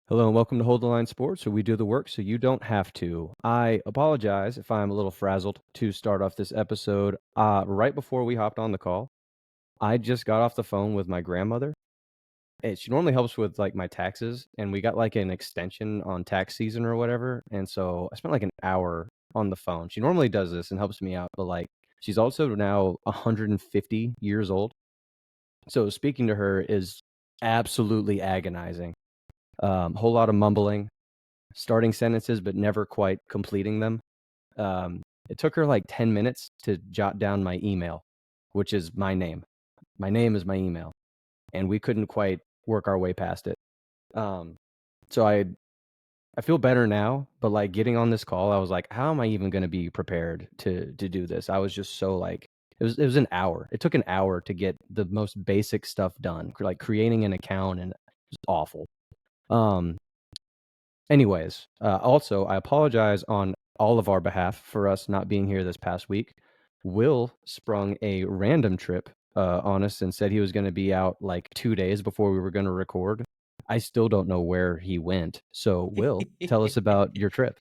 Hello and welcome to Hold the Line Sports, where we do the work so you don't have to. I apologize if I'm a little frazzled to start off this episode. Right before we hopped on the call, I just got off the phone with my grandmother. She normally helps with like my taxes, and we got like an extension on tax season or whatever. And so I spent like an hour on the phone. She normally does this and helps me out, but like she's also now 150 years old. So speaking to her is absolutely agonizing. Whole lot of mumbling, starting sentences but never quite completing them. It took her like 10 minutes to jot down my email, which is my name. My name is my email, and we couldn't quite work our way past it. So I feel better now, but like getting on this call, I was like, how am I even going to be prepared to do this? I was just so like it was an hour. It took an hour to get the most basic stuff done, like creating an account, and it was awful. Um, Anyways, also, I apologize on all of our behalf for us not being here this past week. Will sprung a random trip on us and said he was going to be out like 2 days before we were going to record. I still don't know where he went. So, Will, tell us about your trip.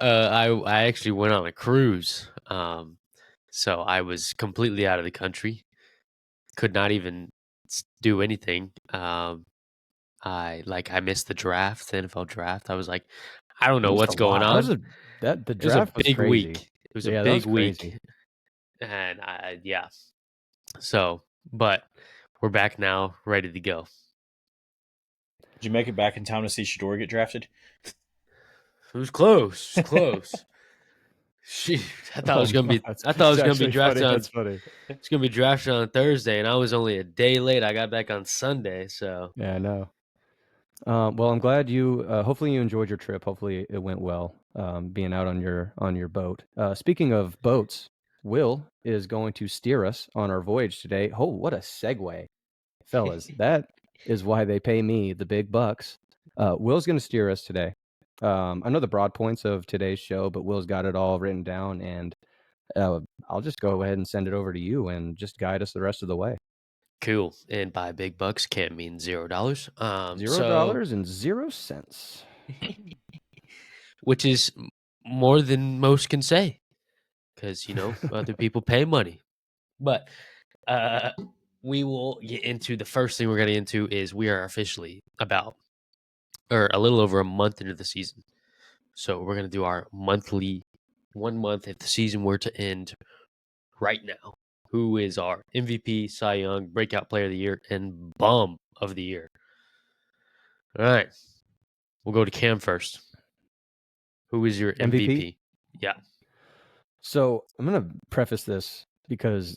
I actually went on a cruise. So I was completely out of the country. Could not even do anything. I missed the draft, the NFL draft. I was like, I don't You know missed a what's going lot. That was on. the It was a draft was big crazy. week. It was a Yeah, that was big crazy. week, and yeah. So, but we're back now, ready to go. Did you make it back in time to see Shador get drafted? It was close. It was close. Shoot, I thought it was gonna be. I thought it It's was gonna be actually funny. drafted on. That's funny. It's gonna be drafted on Thursday, and I was only a day late. I got back on Sunday, so Yeah, I know. Well, I'm glad you. Hopefully, you enjoyed your trip. Hopefully, it went well. Being out on your boat. Speaking of boats, Will is going to steer us on our voyage today. Oh, what a segue, fellas! That is why they pay me the big bucks. Will's going to steer us today. I know the broad points of today's show, but Will's got it all written down, and I'll just go ahead and send it over to you and just guide us the rest of the way. cool. And by big bucks can't mean $0. Zero So dollars and 0 cents. which is more than most can say, because other people pay money. But uh, we will get into the first thing we're going to get into is we are officially about or a little over a month into the season. So we're going to do our monthly 1 month if the season were to end right now. Who is our MVP, Cy Young, Breakout Player of the Year, and Bum of the Year? All right. We'll go to Cam first. Who is your MVP. MVP? Yeah. So I'm going to preface this because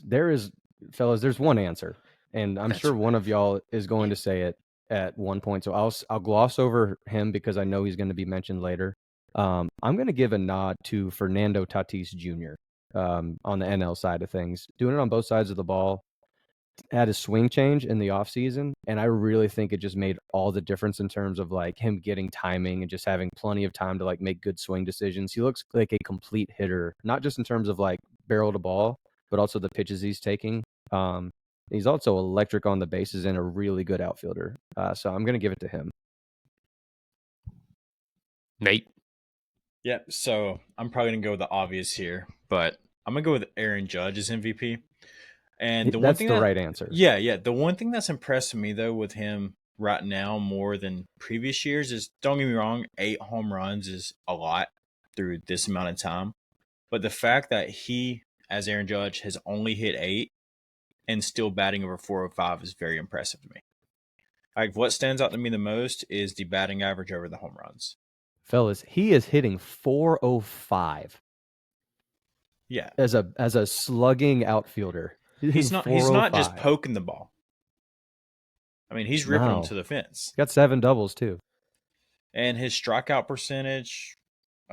fellas, there's one answer, and I'm That's sure one right. of y'all is going to say it at one point. So I'll gloss over him because I know he's going to be mentioned later. I'm going to give a nod to Fernando Tatis Jr. On the NL side of things, doing it on both sides of the ball. Had a swing change in the offseason, and I really think it just made all the difference in terms of like him getting timing and just having plenty of time to like make good swing decisions. He looks like a complete hitter, not just in terms of like barrel to ball, but also the pitches he's taking. He's also electric on the bases and a really good outfielder. So I'm going to give it to him. Nate. Yeah, so I'm probably gonna go with the obvious here, but I'm gonna go with Aaron Judge as MVP. And the one That's thing the that, right answer. yeah, the one thing that's impressed me though with him right now more than previous years is, don't get me wrong, 8 home runs is a lot through this amount of time, but the fact that he, as Aaron Judge, has only hit 8 and still batting over 405 is very impressive to me. Like, what stands out to me the most is the batting average over the home runs. Fellas, he is hitting 405 Yeah, as a slugging outfielder. He's hitting he's not just 405. poking the ball. I mean, he's ripping them No. to the fence. Got 7 doubles too. And his strikeout percentage,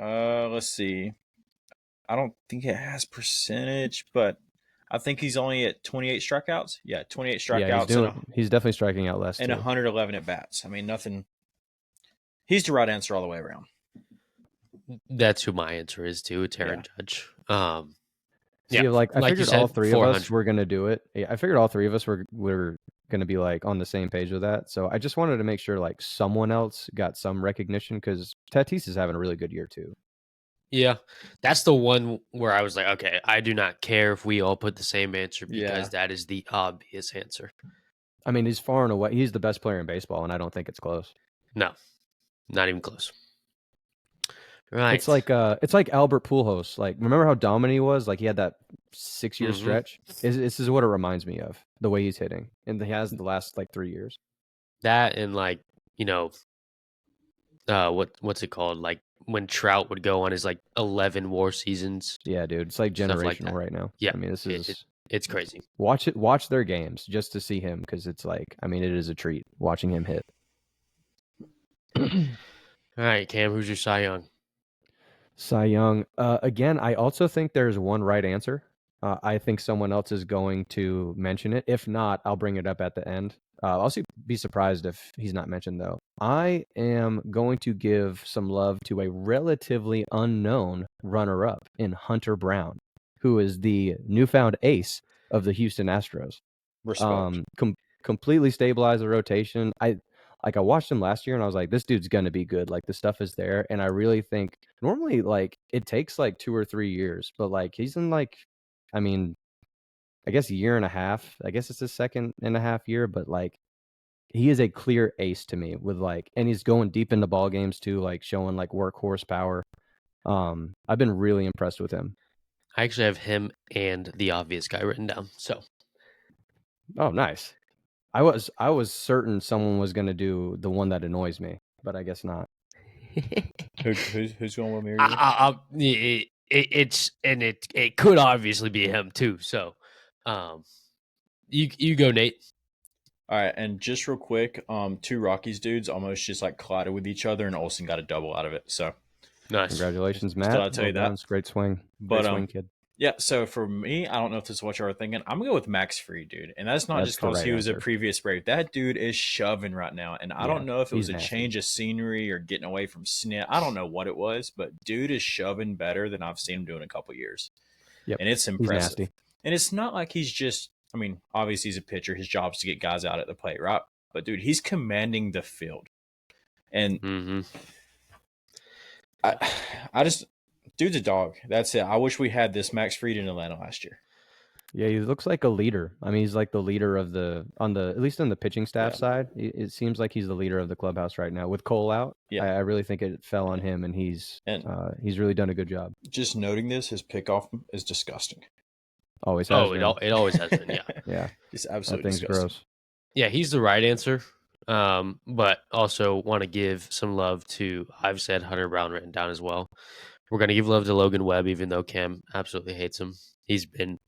let's see. I don't think it has percentage, but I think he's only at 28 strikeouts. Yeah, 28 Yeah, strikeouts he's definitely striking out less and too. 111 at bats. I mean, nothing. He's the right answer all the way around. That's who my answer is too. It's Aaron Judge. See, Yeah, like I like you figured all said, three of us 400. were gonna do it. Yeah, I figured all three of us were going to be like on the same page with that. So I just wanted to make sure like someone else got some recognition because Tatis is having a really good year too. Yeah, that's the one where I was like, okay, I do not care if we all put the same answer because that is the obvious answer. I mean, he's far and away. He's the best player in baseball, and I don't think it's close. No, not even close. Right. It's like Albert Pujols. Like, remember how dominant he was? Like, he had that 6-year stretch. This is what it reminds me of, the way he's hitting, and he has the last like 3 years. That and like, what's it called? Like when Trout would go on his like 11 WAR seasons. Yeah, dude, it's like Stuff generational like that. right now. Yeah, I mean, this is it's crazy. watch their games just to see him because it's like, I mean, it is a treat watching him hit. All right, Cam, who's your Cy Young? Cy Young. Again, I also think there's one right answer. I think someone else is going to mention it. If not, I'll bring it up at the end. I'll also be surprised if he's not mentioned, though. I am going to give some love to a relatively unknown runner-up in Hunter Brown, who is the newfound ace of the Houston Astros. Respect. Completely stabilized the rotation. I watched him last year and I was like, this dude's gonna be good. Like the stuff is there, and I really think normally like it takes like 2 or 3 years, but like he's in like, I mean, I guess a year and a half. I guess it's his 2.5 year, but like he is a clear ace to me with like, and he's going deep into ball games too, like showing like workhorse power. I've been really impressed with him. I actually have him and the obvious guy written down. So, Oh, nice. I was certain someone was gonna do the one that annoys me, but I guess not. Who's going with me? Or you? it could obviously be him too. So, you go, Nate. All right, and just real quick, two Rockies dudes almost just like collided with each other, and Olsen got a double out of it. So Nice. Congratulations, Just Matt. thought I'd tell you that. Great swing. But, Great swing, kid. yeah, so for me, I don't know if this is what you were thinking. I'm gonna go with Max Fried, dude, and that's not That's just the because right he was a answer. previous Brave. That dude is shoving right now, and I Yeah, don't know if it was he's a nasty. change of scenery or getting away from snit. I don't know what it was, but dude is shoving better than I've seen him do in a couple years. Yep, And it's he's impressive. nasty. And it's not like he's just. I mean, obviously he's a pitcher. His job is to get guys out at the plate, right? But dude, he's commanding the field, and I just. Dude's a dog. That's it. I wish we had this Max Fried in Atlanta last year. Yeah, he looks like a leader. I mean, he's like the leader of at least on the pitching staff Yeah. side. It seems like he's the leader of the clubhouse right now. With Cole out, Yeah. I really think it fell on him, and he's really done a good job. Just noting this, his pickoff is disgusting. Always has been. It always has been. Yeah, Yeah, just that absolutely thing's disgusting. gross. yeah, he's the right answer. But also want to give some love to. I've said Hunter Brown written down as well. We're gonna give love to Logan Webb, even though Cam absolutely hates him. He's been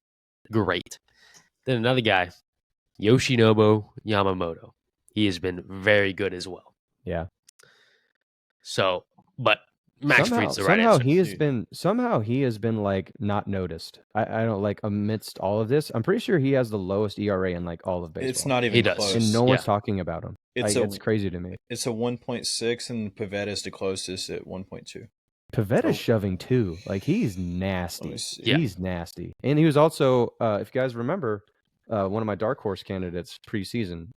great. Then another guy, Yoshinobu Yamamoto. He has been very good as well. Yeah. So, but Max Fried's the right somehow answer. he has been like not noticed. I don't like amidst all of this. I'm pretty sure he has the lowest ERA in like all of baseball. It's not even He does. close. and no one's talking about him. It's crazy to me. It's a 1.6, and Pavetta's the closest at 1.2. Pavetta's shoving too. Like he's Let nasty. me see. Yeah. He's nasty. And he was also, if you guys remember, one of my dark horse candidates preseason.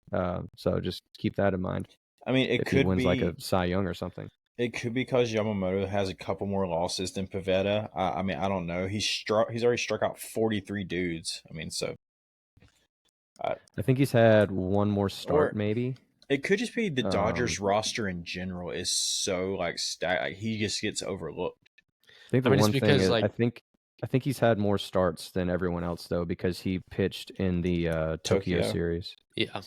So just keep that in mind. I mean, it If he could wins be like a Cy Young or something. It could be because Yamamoto has a couple more losses than Pavetta. I mean, I don't know. He's already struck out 43 dudes. I mean, so I think he's had one more start, maybe. It could just be the Dodgers roster in general is so like stacked. Like, he just gets overlooked. I think the one thing is, I think he's had more starts than everyone else though, because he pitched in the Tokyo series. Yeah.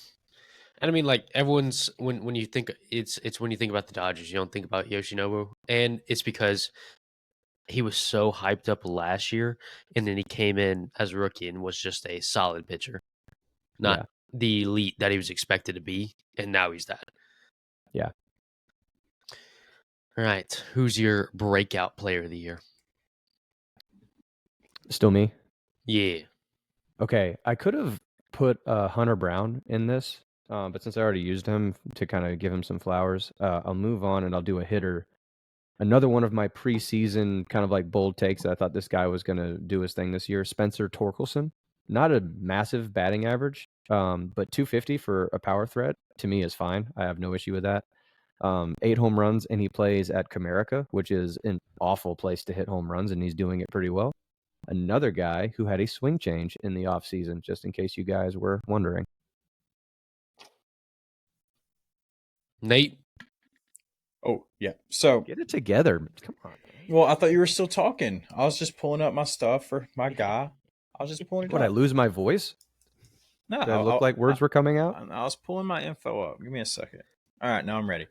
And I mean, like everyone's when you think it's when you think about the Dodgers, you don't think about Yoshinobu, and it's because he was so hyped up last year, and then he came in as a rookie and was just a solid pitcher, not the elite that he was expected to be, and now he's that. Yeah. All right, who's your breakout player of the year? Still me? Yeah. Okay, I could have put Hunter Brown in this. But since I already used him to kind of give him some flowers, I'll move on and I'll do a hitter. Another one of my preseason kind of like bold takes that I thought this guy was going to do his thing this year, Spencer Torkelson. Not a massive batting average, But 250 for a power threat to me is fine. I have no issue with that. 8 home runs, and he plays at Comerica, which is an awful place to hit home runs, and he's doing it pretty well. Another guy who had a swing change in the offseason, just in case you guys were wondering. Nate, Oh, yeah. So, Get it together. Come on. well, I thought you were still talking. I was just pulling up my stuff for my guy. I was just pulling it Would I up. lose my voice? No, Did I look like words were coming out? I was pulling my info up. Give me a second. All right, now I'm ready.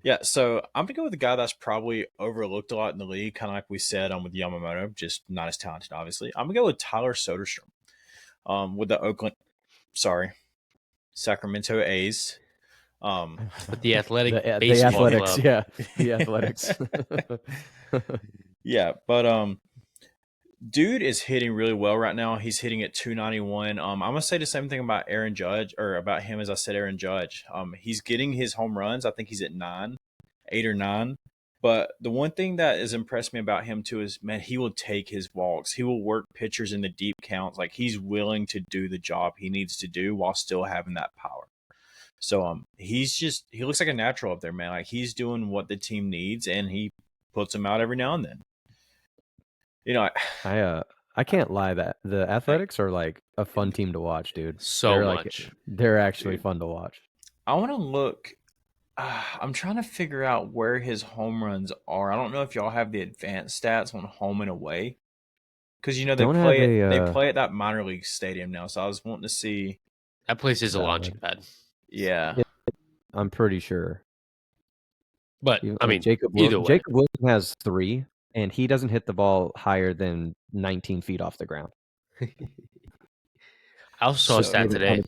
Yeah, so I'm gonna go with a guy that's probably overlooked a lot in the league, kind of like we said with Yamamoto, just not as talented, obviously. I'm gonna go with Tyler Soderstrom, with the Sacramento A's. with the Athletic The Baseball Athletics, Club. yeah, the Athletics. Yeah, but dude is hitting really well right now. He's hitting at 291. I'm gonna say the same thing about Aaron Judge, or about him as I said Aaron Judge. He's getting his home runs. I think he's at 8 or 9. But the one thing that has impressed me about him too is, man, he will take his walks. He will work pitchers in the deep counts. Like, he's willing to do the job he needs to do while still having that power. So he looks like a natural up there, man. Like, he's doing what the team needs, and he puts them out every now and then. You know, I can't lie that the Athletics are like a fun team to watch, dude. So they're much. They're actually Dude. fun to watch. I want to look. I'm trying to figure out where his home runs are. I don't know if y'all have the advanced stats on home and away, because they Don't play have it. They a, play at that minor league stadium now. So I was wanting to see. That place is a Valid. launching pad. Yeah, I'm pretty sure. But I mean, Jacob either way, Jacob Wilson has 3, and he doesn't hit the ball higher than 19 feet off the ground. I also saw a stat Maybe today.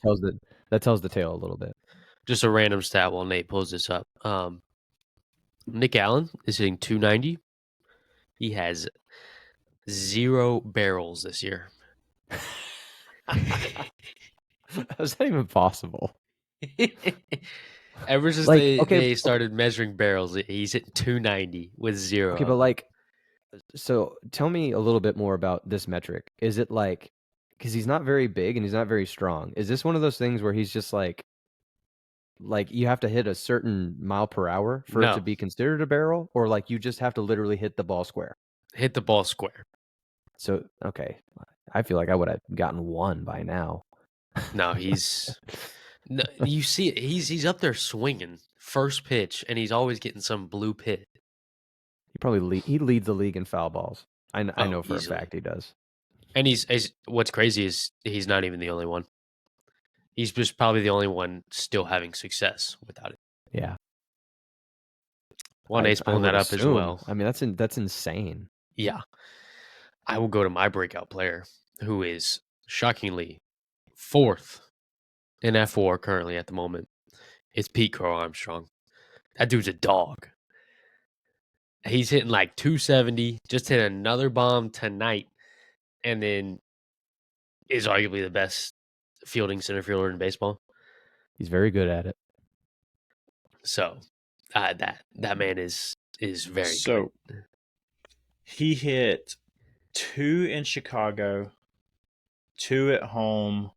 that tells the tale a little bit. Just a random stat while Nate pulls this up. Nick Allen is hitting 290. He has 0 barrels this year. How's that even possible? Ever since they started measuring barrels, he's hitting 290 with 0. Okay, but so tell me a little bit more about this metric. Is it because he's not very big and he's not very strong, is this one of those things where he's just like you have to hit a certain mile per hour for it to be considered a barrel, or you just have to literally hit the ball square? Hit the ball square. So, okay. I feel like I would have gotten 1 by now. No, no, you see it. He's up there swinging first pitch, and he's always getting some blue pit. He leads the league in foul balls. I know for easily. a fact he does. And he's what's crazy is he's not even the only one. He's just probably the only one still having success without it. Yeah. Well, Nate's pulling that up as well. I mean, that's insane. Yeah. I will go to my breakout player, who is shockingly 4th in F4 currently at the moment. It's Pete Crow Armstrong. That dude's a dog. He's hitting like 270, just hit another bomb tonight, and then is arguably the best fielding center fielder in baseball. He's very good at it. So that man is very good. He hit 2 in Chicago, 2 at home,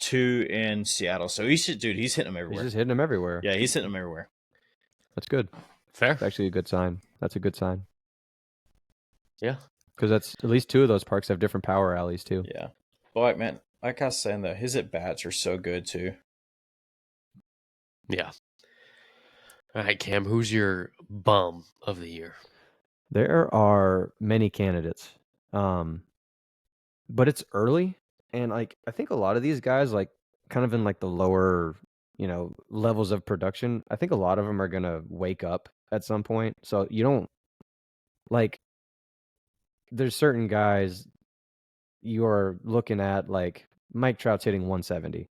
2 in Seattle. So he's hitting them everywhere. He's just hitting them everywhere. Yeah, he's hitting them everywhere. That's good. Fair. It's actually a good sign. That's a good sign. Yeah. Because that's at least 2 of those parks have different power alleys too. Yeah. But man, like I was saying though, his at bats are so good too. Yeah. All right, Cam, who's your bum of the year? There are many candidates. But it's early, and I think a lot of these guys kind of in the lower, levels of production, I think a lot of them are going to wake up at some point. So you don't there's certain guys you are looking at, Mike Trout's hitting 170.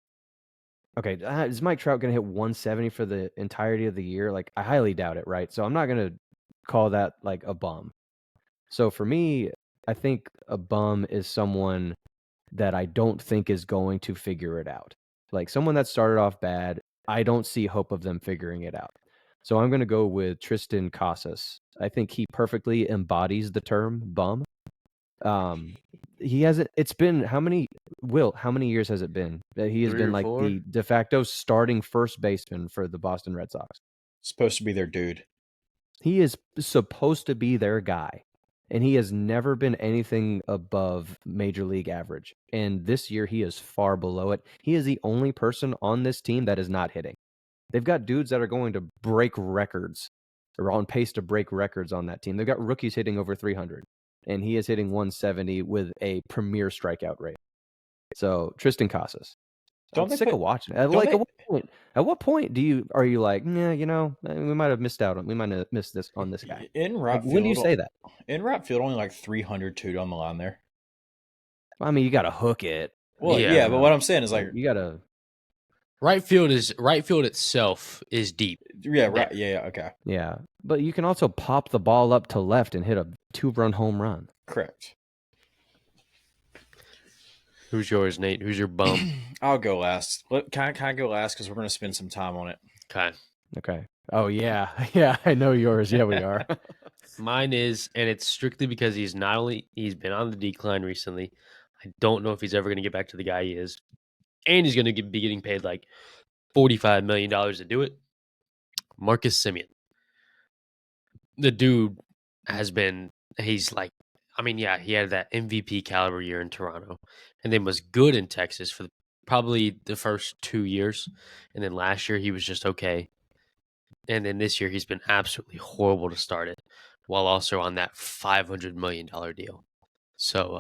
Okay, is Mike Trout going to hit 170 for the entirety of the year? I highly doubt it, right? So I'm not going to call that a bum. So for me, I think a bum is someone that I don't think is going to figure it out. Someone that started off bad, I don't see hope of them figuring it out. So I'm going to go with Tristan Casas. I think he perfectly embodies the term bum. he hasn't. It's been how many years has it been that he has 3 been or like 4? the de facto starting first baseman for the Boston Red Sox? Supposed to be their dude. He is supposed to be their guy, and he has never been anything above major league average. And this year, he is far below it. He is the only person on this team that is not hitting. They've got dudes that are going to break records or on pace to break records on that team. They've got rookies hitting over 300, and he is hitting 170 with a premier strikeout rate. So Tristan Casas. I'm Don't they sick put? of watching. Don't Like they? at what point are you like, yeah, we might have missed out on, we might have missed this on this guy. In Like, right when do you field, say that? only like 302 on the line there. I mean, you got to hook it. Well, Yeah. yeah, but what I'm saying is like, you got to. Right field itself is deep. yeah, right, yeah, okay, Yeah, but you can also pop the ball up to left and hit a 2-run home run. correct. Who's yours, Nate? Who's your bum? I'll go last. Can I go last because we're going to spend some time on it. Okay. Oh yeah, yeah, I know yours. Yeah, we are. Mine is, and it's strictly because he's been on the decline recently. I don't know if he's ever going to get back to the guy he is, and he's going to be getting paid like $45 million to do it. Marcus Semien. The dude has been, he's like, I mean, yeah, he had that MVP caliber year in Toronto, and then was good in Texas for probably the first 2 years, and then last year he was just okay. And then this year he's been absolutely horrible to start it, while also on that $500 million deal. So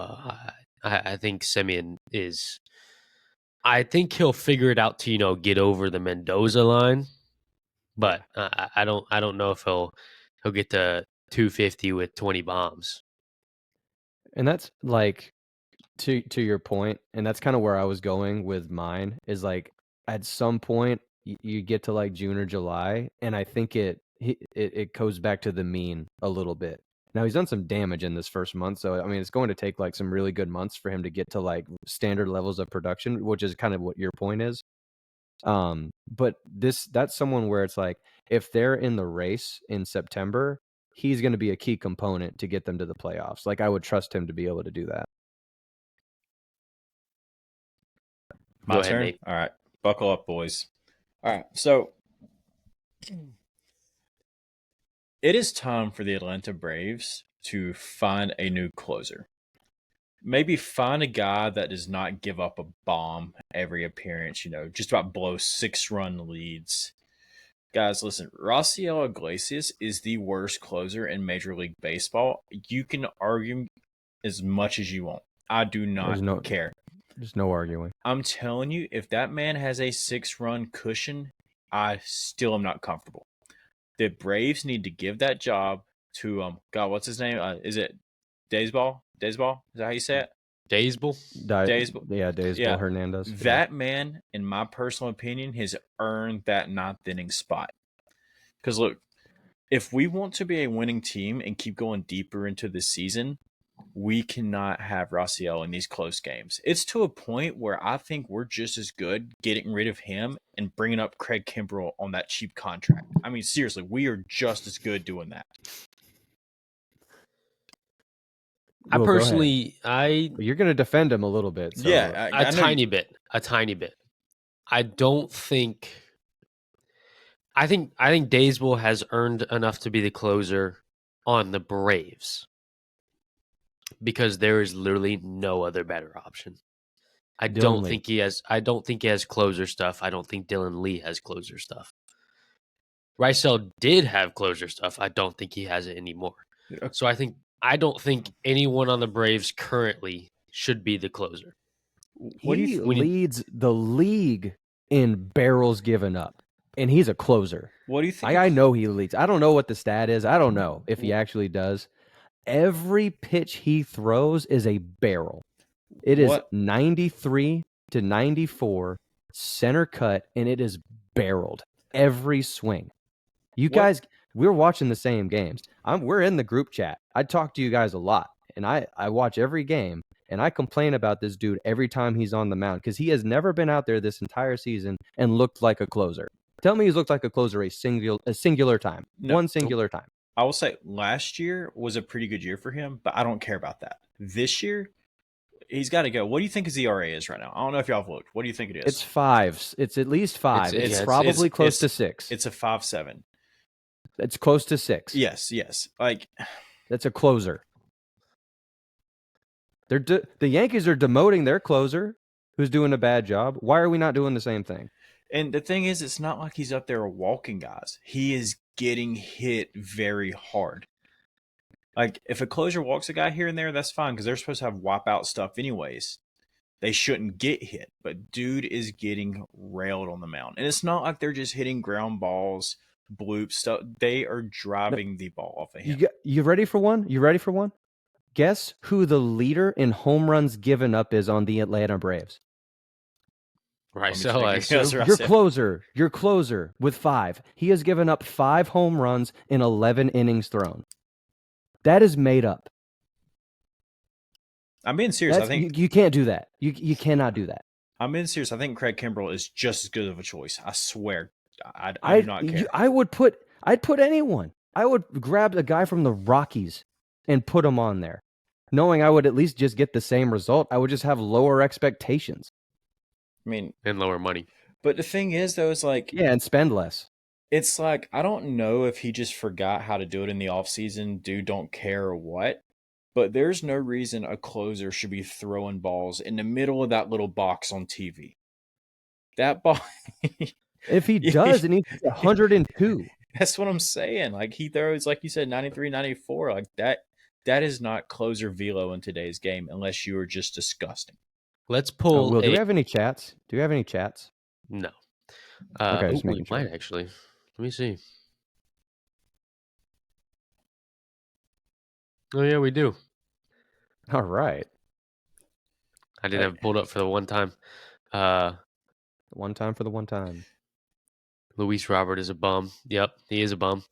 I think Semien is. I think he'll figure it out to get over the Mendoza line, but I don't know if he'll get to 250 with 20 bombs. And that's like to your point, and that's kind of where I was going with mine. Is like at some point you get to like June or July, and I think it goes back to the mean a little bit. Now he's done some damage in this first month, so I mean it's going to take like some really good months for him to get to like standard levels of production, which is kind of what your point is. But that's someone where it's like if they're in the race in September, he's going to be a key component to get them to the playoffs. Like I would trust him to be able to do that. My Go ahead, turn. Nate. All right, buckle up, boys. All right, so it is time for the Atlanta Braves to find a new closer. Maybe find a guy that does not give up a bomb every appearance, just about blow 6-run leads. Guys, listen, Raciel Iglesias is the worst closer in Major League Baseball. You can argue as much as you want. I do not care. There's no arguing. I'm telling you, if that man has a 6-run cushion, I still am not comfortable. The Braves need to give that job to God. What's his name? Is it Daysball? Daysball? Is that how you say it? Daysball? Daysball. Yeah, Daysball Hernandez. That man, in my personal opinion, has earned that ninth inning spot. Because look, if we want to be a winning team and keep going deeper into the season, we cannot have Raciel in these close games. It's to a point where I think we're just as good getting rid of him and bringing up Craig Kimbrell on that cheap contract. I mean, seriously, we are just as good doing that. I personally, you're going to defend him a little bit. So. Yeah, a tiny bit. I don't think. I think Daysball has earned enough to be the closer on the Braves because there is literally no other better option. I don't think he has closer stuff. I don't think Dylan Lee has closer stuff. Rysel did have closer stuff. I don't think he has it anymore. So I don't think anyone on the Braves currently should be the closer. He leads the league in barrels given up, and he's a closer. What do you think? I know he leads. I don't know what the stat is. I don't know if he actually does. Every pitch he throws is a barrel. It is 93 to 94 center cut, and it is barreled every swing. You guys, we're watching the same games. We're in the group chat. I talk to you guys a lot, and I watch every game, and I complain about this dude every time he's on the mound because he has never been out there this entire season and looked like a closer. Tell me he's looked like a closer a singular time. No. One singular time. I will say last year was a pretty good year for him, but I don't care about that. This year, he's got to go. What do you think his ERA is right now? I don't know if y'all have looked. What do you think it is? It's 5. It's at least 5. It's yeah, probably close to 6. It's a 5.7. It's close to 6. Yes. Like, that's a closer. The Yankees are demoting their closer, who's doing a bad job. Why are we not doing the same thing? and the thing is, it's not like he's up there walking guys. He is getting hit very hard. Like, if a closer walks a guy here and there, that's fine because they're supposed to have wipeout stuff anyways. They shouldn't get hit, but dude is getting railed on the mound. And it's not like they're just hitting ground balls, bloops, stuff. They are driving the ball off of him. You ready for one? You ready for one? Guess who the leader in home runs given up is on the Atlanta Braves? Right, so Your closer with 5. He has given up 5 home runs in 11 innings thrown. That is made up. I'm being serious. I think you can't do that. You cannot do that. I'm being serious. I think Craig Kimbrell is just as good of a choice. I swear. I do not care. I'd put anyone. I would grab a guy from the Rockies and put him on there, knowing I would at least just get the same result. I would just have lower expectations. I mean, and lower money. But the thing is, though, is like, and spend less. It's like, I don't know if he just forgot how to do it in the offseason, don't care or what, but there's no reason a closer should be throwing balls in the middle of that little box on TV. That ball. If he does, it needs 102. That's what I'm saying. Like, he throws, like you said, 93, 94. Like, that is not closer velo in today's game unless you are just disgusting. Let's pull. Will, do we have any chats? No. Okay, just we making sure. might actually. Let me see. Oh yeah, we do. All right. I didn't have it pulled up for the one time. One time for the one time. Luis Robert is a bum. Yep, he is a bum.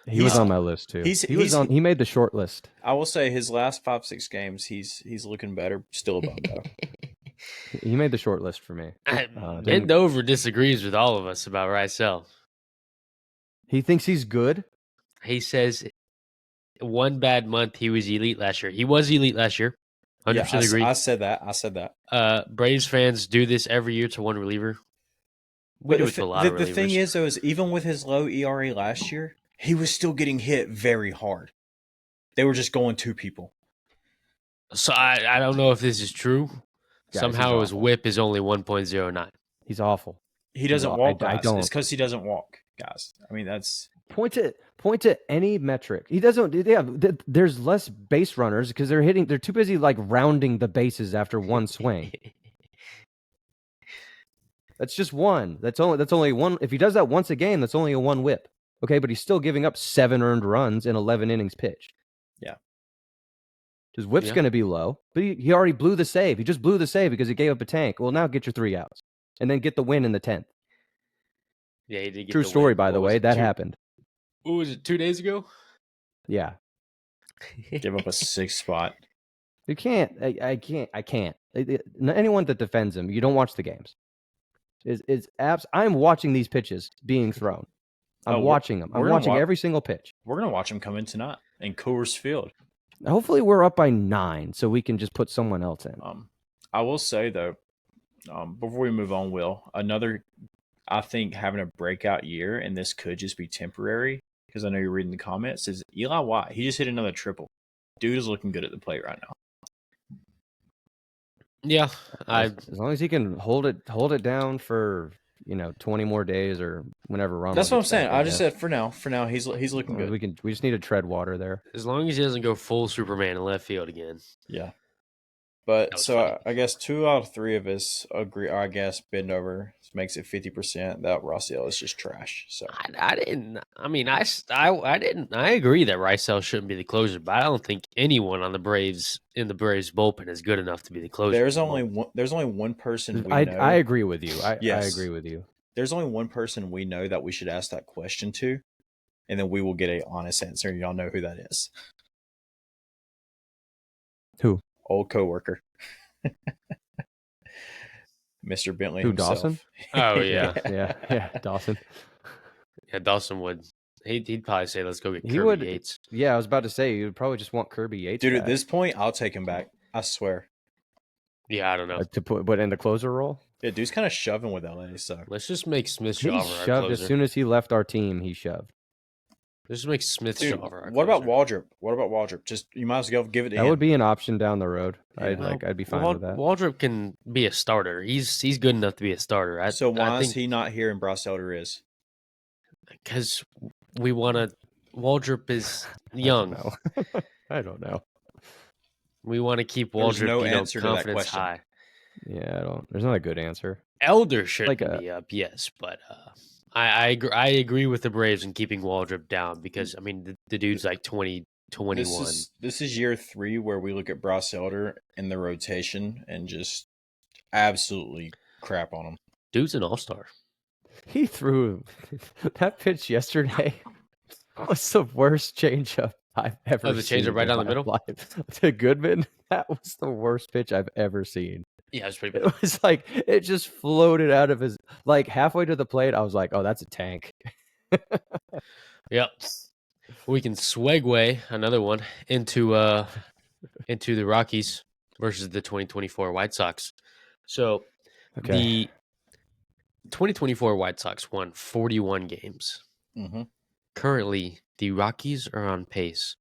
He was on my list too. He made the short list. I will say his last 5-6 games, he's looking better. Still a bum though. He made the short list for me. Bendover disagrees with all of us about Rysel. He thinks he's good. He says one bad month he was elite last year. He was elite last year. 100% agree. I said that. Braves fans do this every year to one reliever. We do it to a lot of relievers. The thing is, though, is even with his low ERA last year, he was still getting hit very hard. They were just going to people. So I don't know if this is true. Guys, somehow his whip is only 1.09. He's awful. He doesn't walk, guys. It's because he doesn't walk, guys. I mean, that's... Point to any metric. He doesn't. Yeah, there's less base runners because they're too busy like rounding the bases after one swing. That's just one. That's only one. If he does that once a game, that's only a 1 whip. Okay, but he's still giving up 7 earned runs in 11 innings pitched. Yeah. His whip's going to be low, but he already blew the save. He just blew the save because he gave up a tank. Well, now get your 3 outs and then get the win in the 10th. Yeah, he did get True story, by the way. That happened. What was it, 2 days ago? Yeah. Give up a 6th spot. You can't. I can't. Anyone that defends him, you don't watch the games. I'm watching these pitches being thrown. I'm watching them. I'm watching every single pitch. We're going to watch them come in tonight in Coors Field. Hopefully we're up by 9 so we can just put someone else in. I will say, though, before we move on, Will, I think having a breakout year, and this could just be temporary, because I know you're reading the comments, is Eli White. He just hit another triple. Dude is looking good at the plate right now. Yeah. As long as he can hold it down for 20 more days or whenever Ronald. That's what I'm saying. I just said for now he's looking good. We just need to tread water there. As long as he doesn't go full Superman in left field again. Yeah. But so I guess 2 out of 3 of us agree. I guess Bendover makes it 50%. That Rysel is just trash. So I didn't. I mean, I didn't. I agree that Rysel shouldn't be the closer, but I don't think anyone on the Braves bullpen is good enough to be the closer. There's only one person. I agree with you. I agree with you. There's only one person we know that we should ask that question to, and then we will get an honest answer. Y'all know who that is. Who? Old coworker. Mr. Bentley. Who, himself. Dawson? Oh yeah. yeah, Dawson. Yeah, Dawson would. He'd probably say, "Let's go get Kirby Yates." Yeah, I was about to say you would probably just want Kirby Yates. Dude, back. At this point, I'll take him back. I swear. Yeah, I don't know. to put in the closer role. Yeah, dude's kind of shoving with LA. So Let's just make Smith He Shawver our shoved as closer. soon as he left our team. He shoved. Let's just make Smith dude, Shawver our what about closer. Waldrop? What about Waldrop? Just you might as well give it to That him. would be an option down the road. Yeah. I'd be fine with that. Waldrop can be a starter. He's good enough to be a starter. So why I is think he not here and Bryce Elder is? because we want to. Waldrop is young. I don't know. We want to keep There's Waldrop, no answer to that confidence question. high. Yeah, I don't. There's not a good answer. Elder shouldn't Like be up, yes, but I agree with the Braves in keeping Waldrop down because I mean the dude's like 20, 21. This is year 3 where we look at Bryce Elder in the rotation and just absolutely crap on him. Dude's an all-star. He threw that pitch yesterday. Was the worst changeup I've ever Oh, the seen. changeup right down the in my middle? life. To Goodman, that was the worst pitch I've ever seen. Yeah, it's pretty It bad. was like it just floated out of his like halfway to the plate. I was like, "Oh, that's a tank." Yep. We can segue another one into the Rockies versus the 2024 White Sox. So Okay. the 2024 White Sox won 41 games. Mm-hmm. Currently, the Rockies are on pace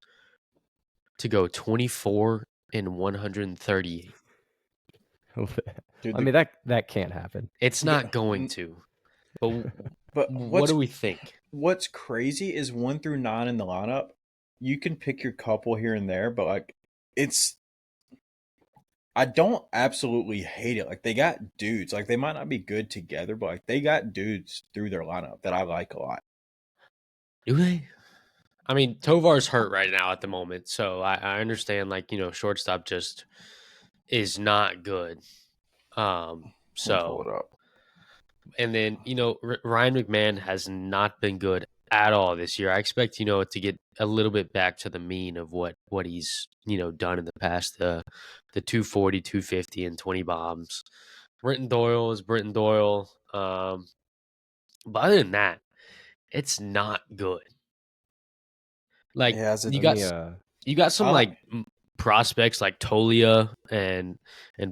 to go 24 and 138. Dude, I mean that can't happen. It's not going to. But what do we think? What's crazy is 1 through 9 in the lineup. You can pick your couple here and there, but like I don't absolutely hate it. Like they got dudes. Like they might not be good together, but like they got dudes through their lineup that I like a lot. Do they? I mean, Tovar's hurt right now at the moment, so I understand. Like shortstop just is not good. Pull So it up. and then Ryan McMahon has not been good at all this year. I expect to get a little bit back to the mean of what he's done in the past. The 240, 250, and 20 bombs. Britton Doyle is Britton Doyle. But other than that, it's not good. Like Yeah, you got some I like prospects like Tolia and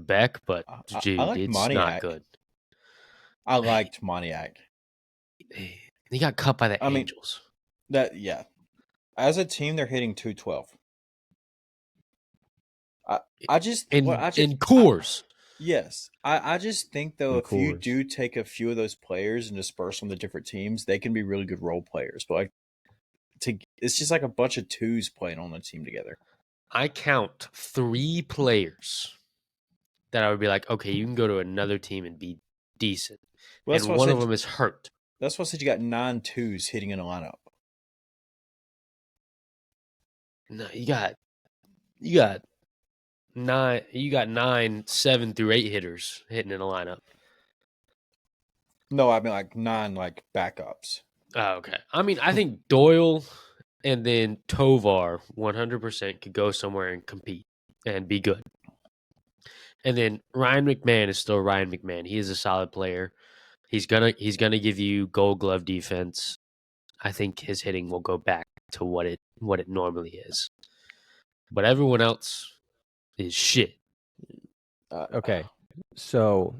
Beck, but dude, I like it's Moniak. not good. I liked Moniak. He got cut by the Angels. As a team, they're hitting 212. In Coors. Yes. I just think, though, if you Coors. do take a few of those players and disperse them to different teams, they can be really good role players. But it's just like a bunch of twos playing on the team together. I count 3 players that I would be like, okay, you can go to another team and be decent. Well, and one of them is hurt. That's why I said you got 9 twos hitting in a lineup. No, you got 9 7 through 8 hitters hitting in a lineup. No, I mean like 9 like backups. Oh, okay. I mean, I think Doyle and then Tovar 100% could go somewhere and compete and be good. And then Ryan McMahon is still Ryan McMahon. He is a solid player. He's gonna give you Gold Glove defense. I think his hitting will go back to what it normally is. But everyone else is shit. Okay, so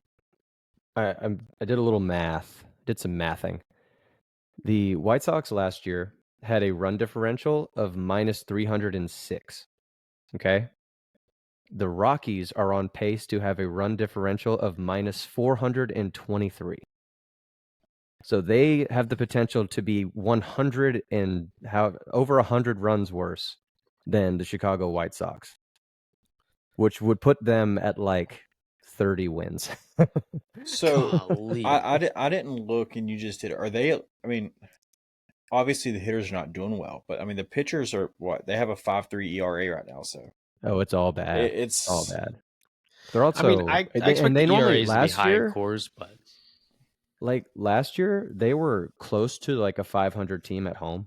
I did a little math. Did some mathing. The White Sox last year had a run differential of minus 306. Okay. The Rockies are on pace to have a run differential of minus 423. So they have the potential to be 100 and over 100 runs worse than the Chicago White Sox, which would put them at like 30 wins. So I didn't look, and you just did. Are they? I mean, obviously the hitters are not doing well, but I mean the pitchers are what? They have a 5.3 ERA right now. So it's all bad. It's all bad. They're also. I mean, I expect the ERAs to be high in Coors, but like last year they were close to like a 500 team at home,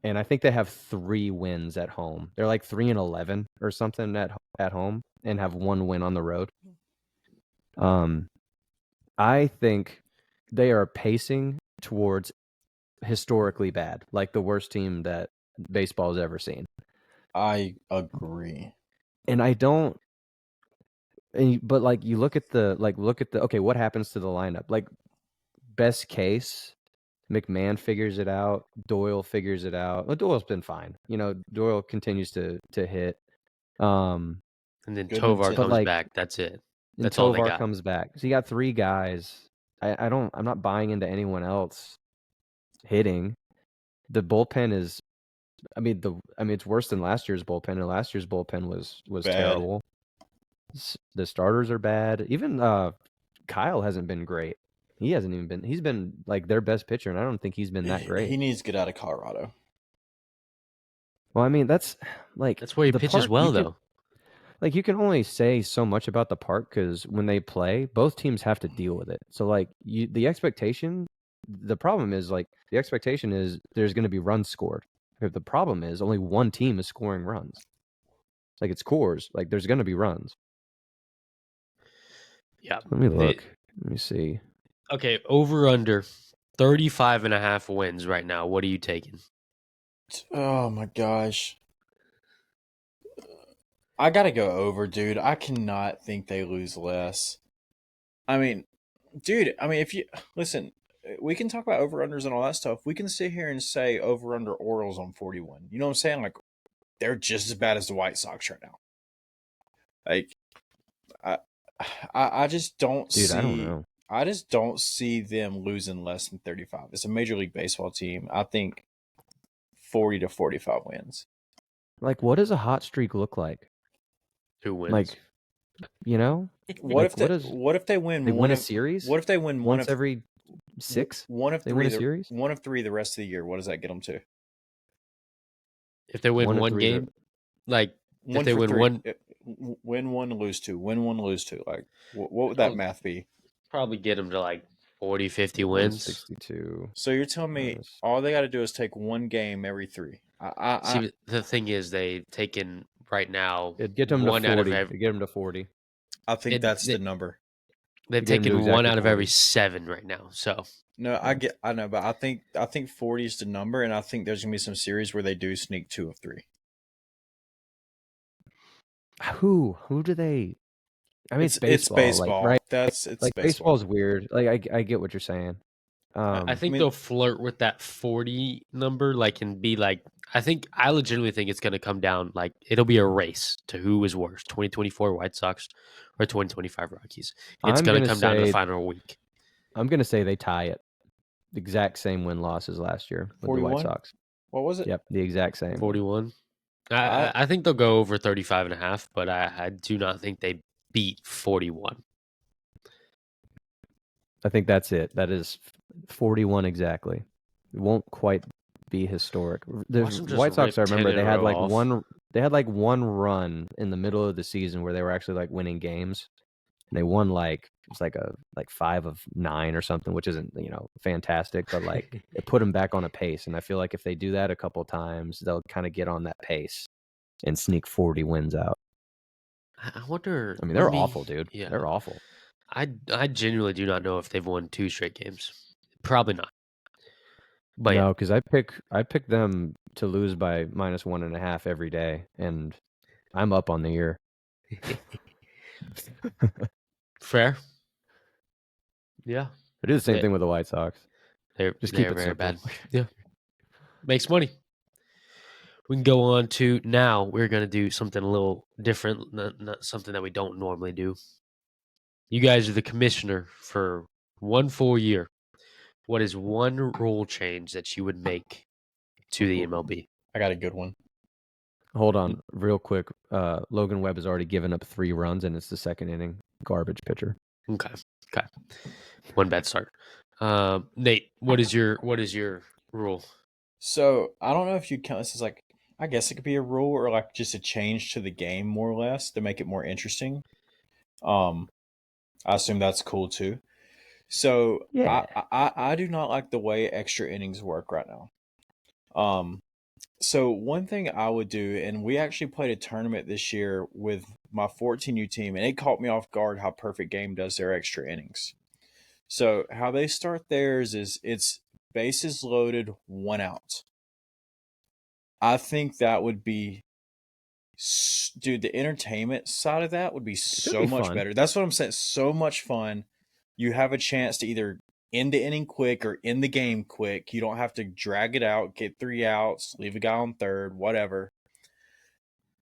and I think they have 3 wins at home. They're like 3-11 or something at home, and have 1 win on the road. I think they are pacing towards historically bad, like the worst team that baseball has ever seen. I agree. And I don't But like you look at the okay, what happens to the lineup? Like best case, McMahon figures it out, Doyle figures it out. Well, Doyle's been fine. Doyle continues to hit. Um, And then Good Tovar intent. but comes like back. That's it. and That's all they Tovar got. comes back. So you got three guys. I'm not buying into anyone else hitting. The bullpen is it's worse than last year's bullpen, and last year's bullpen was Bad. terrible. The starters are bad. Even Kyle hasn't been great. He hasn't even been. He's been like their best pitcher, and I don't think he's been that great. He needs to get out of Colorado. Well, I mean, that's like That's where he the pitches park. well, though. Like you can only say so much about the park because when they play, both teams have to deal with it. So like the expectation, the problem is like the expectation is there's going to be runs scored. If the problem is only one team is scoring runs. Like it's Coors, like there's going to be runs. Yeah. Let me look. Let me see. Okay, over under 35.5 wins right now. What are you taking? Oh my gosh. I gotta go over, dude. I cannot think they lose less. I mean, dude, if you listen, we can talk about over unders and all that stuff. We can sit here and say over under Orioles on 41. You know what I'm saying? Like they're just as bad as the White Sox right now. Like I I just don't Dude, see I don't know. I just don't see them losing less than 35. It's a Major League Baseball team. I think 40 to 45 wins. Like, what does a hot streak look like? Who wins? Like, you know, What like, if they what is what if they win they one win a of series what if they win one once of every 6? one of They three win a series. one of three the rest of the year? What does that get them to? If they win One of one three. game, like if One they for win three. one, Win one, lose two. Win one, lose two. Like what would that math be? probably get them to like 40, 50 wins. 162. So you're telling me all they got to do is take one game every three. See, the thing is, they've taken right now It'd get them to one out of 40. every. It'd get them to 40. I think that's the number. They've get 'em to taken one exactly out of 40. every 7 right now. So No, I know, but I think 40 is the number, and I think there's gonna be some series where they do sneak 2 of 3. Who do they? I mean, it's baseball. baseball. Like, right? It's Like baseball. baseball's weird. Like I get what you're saying. I think I mean- they'll flirt with that 40 number, like, and be like, I legitimately think it's going to come down, like, it'll be a race to who is worse, 2024 White Sox or 2025 Rockies. It's I'm going to gonna come down to the say- final week. I'm gonna say they tie it. The exact same win loss as last year with the White 41? Sox. What was it? Yep, the exact same. 41. I think they'll go over 35.5, but I do not think they beat 41. I think that's it. That is 41 exactly. It won't quite be historic. The Watch them just White Sox, I rip 10 remember in they a had row like off. one run in the middle of the season where they were actually like winning games. And they won like it was like 5 of 9 or something, which isn't, fantastic, but like it put them back on a pace. And I feel like if they do that a couple times, they'll kind of get on that pace and sneak 40 wins out. I wonder. I mean, they're awful, dude. Yeah. They're awful. I genuinely do not know if they've won 2 straight games. Probably not. But No, because I pick them to lose by -1.5 every day, and I'm up on the year. fair. Yeah, I do the same They- thing with the White Sox. they're Just they're keep it very simple. bad. Yeah, makes money. We can go on to now. We're gonna do something a little different, not something that we don't normally do. You guys are the commissioner for 1 full year. What is one rule change that you would make to the MLB? I got a good one. Hold on, real quick. Logan Webb has already given up 3 runs, and it's the second inning. Garbage pitcher. Okay. One bad start. Nate, what is your rule? So I don't know if you count this as like, I guess it could be a rule or like just a change to the game more or less to make it more interesting. I assume that's cool too. So Yeah. I do not like the way extra innings work right now. So one thing I would do, and we actually played a tournament this year with my 14U team, and it caught me off guard how Perfect Game does their extra innings. So how they start theirs is it's bases loaded, 1 out. I think that would be dude, the entertainment side of that would be It'd so be much fun. better. That's what I'm saying. So much fun. You have a chance to either end the inning quick or end the game quick. You don't have to drag it out, get 3 outs, leave a guy on third, whatever.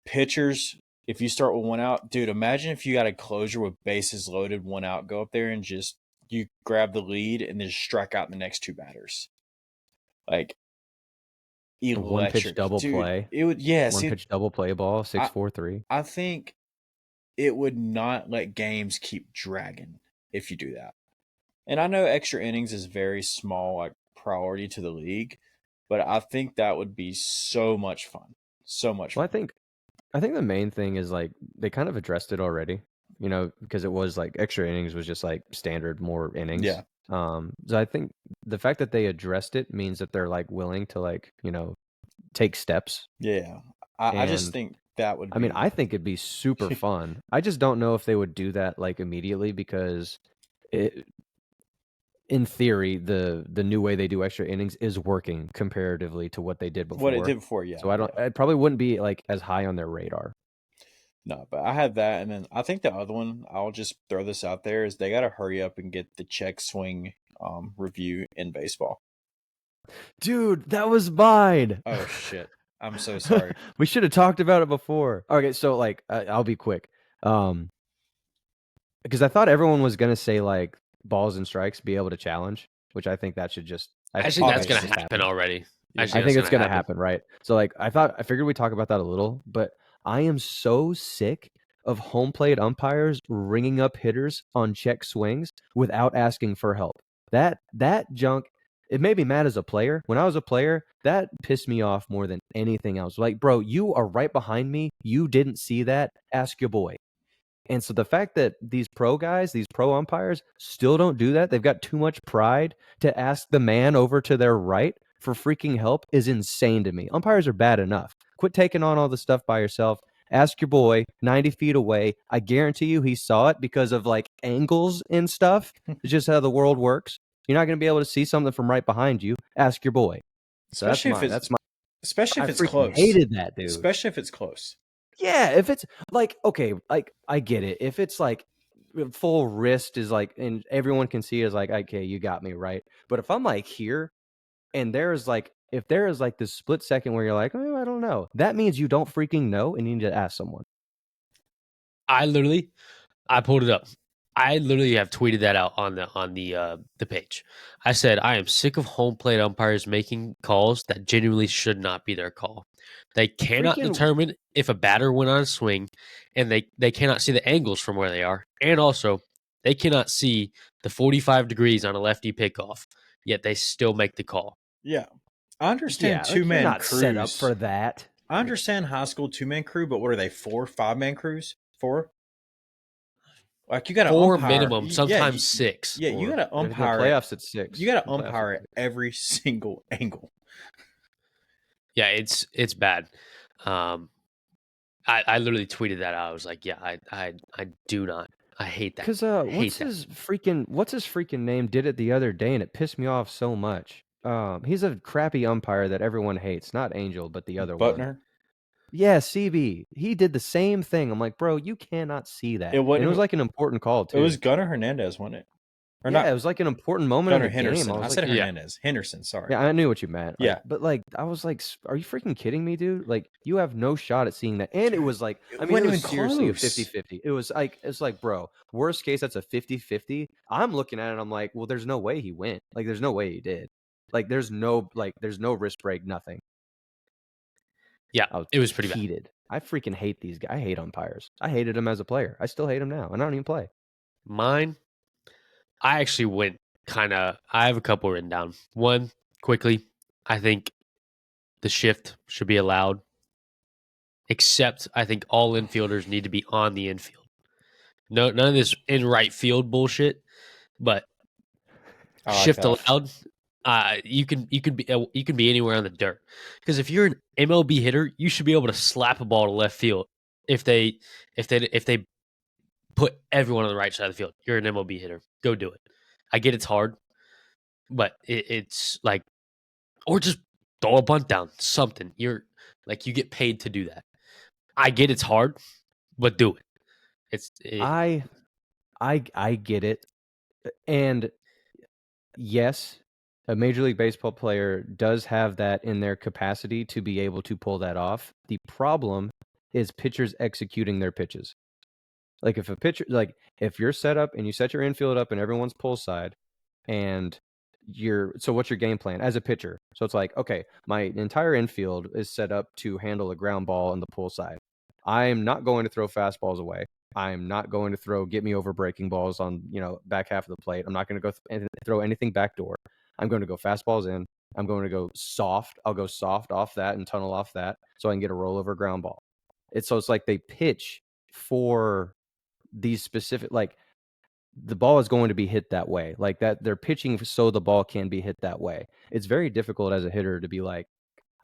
Pitchers, if you start with 1 out, dude, imagine if you got a closure with bases loaded, 1 out, go up there and just you grab the lead and then strike out the next 2 batters. Like A one pitch electric, double dude. play. It would, yeah. One See, pitch double play ball, I 6-4-3. I think it would not let games keep dragging if you do that. And I know extra innings is very small, like priority to the league, but I think that would be so much fun. So much Well, fun. I think the main thing is like they kind of addressed it already, because it was like extra innings was just like standard more innings. Yeah. So I think the fact that they addressed it means that they're like willing to like, take steps. Yeah. I just And think that would I mean, be I think it'd be super fun. I just don't know if they would do that like immediately because in theory, the new way they do extra innings is working comparatively to what they did before. what it did before, yeah. So yeah. it probably wouldn't be like as high on their radar. No, but I had that, and then I think the other one, I'll just throw this out there, is they got to hurry up and get the check swing review in baseball. Dude, that was mine. Oh, shit. I'm so sorry. We should have talked about it before. Okay, so like I'll be quick. Because I thought everyone was gonna say like balls and strikes be able to challenge, which I think that should just. I think that's obviously going to happen already. Yeah. I think it's gonna happen, right? So like I figured we'd talk about that a little, but I am so sick of home plate umpires ringing up hitters on check swings without asking for help. That junk. It made me mad as a player. When I was a player, that pissed me off more than anything else. Like, bro, you are right behind me. You didn't see that. Ask your boy. And so the fact that these pro guys, these pro umpires, still don't do that, they've got too much pride to ask the man over to their right for freaking help is insane to me. Umpires are bad enough. Quit taking on all the stuff by yourself. Ask your boy 90 feet away. I guarantee you he saw it because of like angles and stuff. It's just how the world works. You're not going to be able to see something from right behind you. Ask your boy. So Especially if that's my. especially if I it's freaking close. hated that, dude. Especially if it's close. Yeah, if it's like, okay, like I get it. If it's like full wrist is like, and everyone can see it is like, okay, you got me right. But if I'm like here and if there is like this split second where you're like, oh, I don't know, that means you don't freaking know and you need to ask someone. I pulled it up. I literally have tweeted that out on the page. I said I am sick of home plate umpires making calls that genuinely should not be their call. They cannot determine if a batter went on a swing, and they cannot see the angles from where they are, and also they cannot see the 45 degrees on a lefty pickoff. Yet they still make the call. Yeah, I understand like, you're 2-man not crews. set up for that. I understand high school 2-man crew, but what are they? 4, 5-man crews? 4? Like you got to 4 umpire minimum, sometimes 6. Yeah, you got to In the umpire. playoffs at 6. You got to umpire at every single angle. Yeah, it's bad. I literally tweeted that out. I was like, yeah, I do not. I hate that. Because what's his freaking name did it the other day and it pissed me off so much. He's a crappy umpire that everyone hates. Not Angel, but the other one. Butner? Yeah, CB. He did the same thing. I'm like, bro, you cannot see that. It was like an important call too. It was Gunnar Hernandez, wasn't it? Or yeah, it was like an important moment Gunnar in the Henderson. game. I said Hernandez. Henderson, sorry. Yeah, I knew what you meant. Yeah. But like, I was like, are you freaking kidding me, dude? Like, you have no shot at seeing that. And it was like, I mean, it was seriously a 50-50. It was like, bro, worst case, that's a 50-50. I'm looking at it, I'm like, well, there's no way he went. Like, there's no way he did. Like, there's no wrist break, nothing. Yeah, it was pretty heated. bad. I freaking hate these guys. I hate umpires. I hated them as a player. I still hate them now, and I don't even play. Mine, I actually went I have a couple written down. One, quickly, I think the shift should be allowed, except I think all infielders need to be on the infield. No, none of this in right field bullshit, but shift allowed. You can be anywhere on the dirt, because if you're an MLB hitter, you should be able to slap a ball to left field if they put everyone on the right side of the field. You're an MLB hitter, go do it. I get it's hard, but it's like, or just throw a bunt down, something. You're like, you get paid to do that. I get it's hard, but do it. I get it. And yes, a Major League Baseball player does have that in their capacity to be able to pull that off. The problem is pitchers executing their pitches. Like if you're set up and you set your infield up and everyone's pull side, and so what's your game plan as a pitcher? So it's like, okay, my entire infield is set up to handle a ground ball on the pull side. I'm not going to throw fastballs away. I'm not going to throw get me over breaking balls on, back half of the plate. I'm not going to go throw anything backdoor. I'm going to go fastballs in. I'm going to go soft. I'll go soft off that and tunnel off that so I can get a rollover ground ball. It's like they pitch for these specific, like, the ball is going to be hit that way, like that they're pitching so the ball can be hit that way. It's very difficult as a hitter to be like,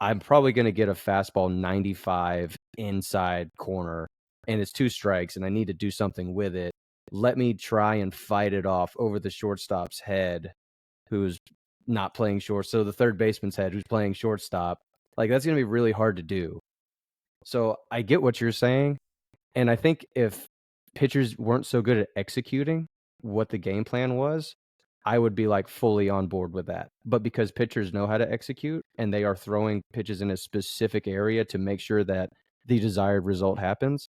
I'm probably going to get a fastball 95 inside corner and it's 2 strikes and I need to do something with it. Let me try and fight it off over the shortstop's head, who's not playing short. So the third baseman's head, who's playing shortstop. Like, that's going to be really hard to do. So I get what you're saying. And I think if pitchers weren't so good at executing what the game plan was, I would be like fully on board with that. But because pitchers know how to execute and they are throwing pitches in a specific area to make sure that the desired result happens,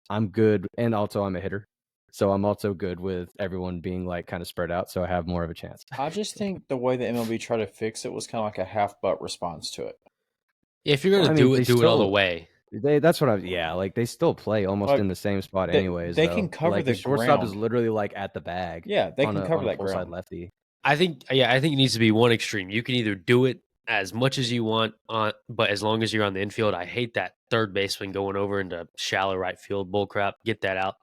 I'm good. And also I'm a hitter. So I'm also good with everyone being like kind of spread out. So I have more of a chance. I just think the way the MLB tried to fix it was kind of like a half-butt response to it. If you're gonna do it all the way. That's what like they still play almost in the same spot anyways. They can cover like the shortstop is ground. literally like at the bag. Yeah, they can cover on a that full side ground. lefty. I think it needs to be one extreme. You can either do it as much as you want but as long as you're on the infield. I hate that third baseman going over into shallow right field bull crap. Get that out.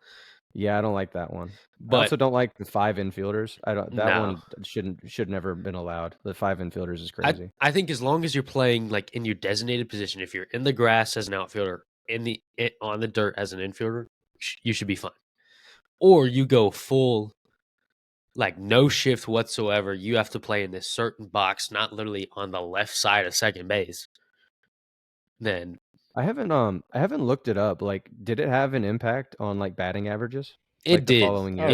Yeah, I don't like that one. But I also don't like the 5 infielders. That no. one should never been allowed. The 5 infielders is crazy. I think as long as you're playing like in your designated position, if you're in the grass as an outfielder, on the dirt as an infielder, you should be fine. Or you go full, like no shift whatsoever. You have to play in this certain box, not literally on the left side of second base. Then I haven't looked it up. Like, did it have an impact on like batting averages? it Like did. The following year? Oh,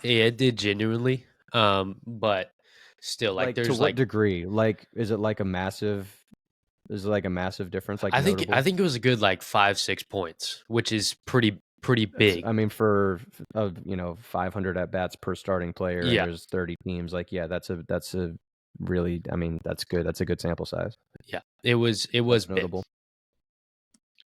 yeah. It did genuinely. But still, like there's to what degree? Like, is it like a massive? Is it like a massive difference? Like, I think notable? it was a good like 5-6 points, which is pretty big. I mean, for 500 at bats per starting player, and Yeah. there's 30 teams. Like, yeah, that's a really. I mean, that's good. That's a good sample size. Yeah, it was That's big. notable.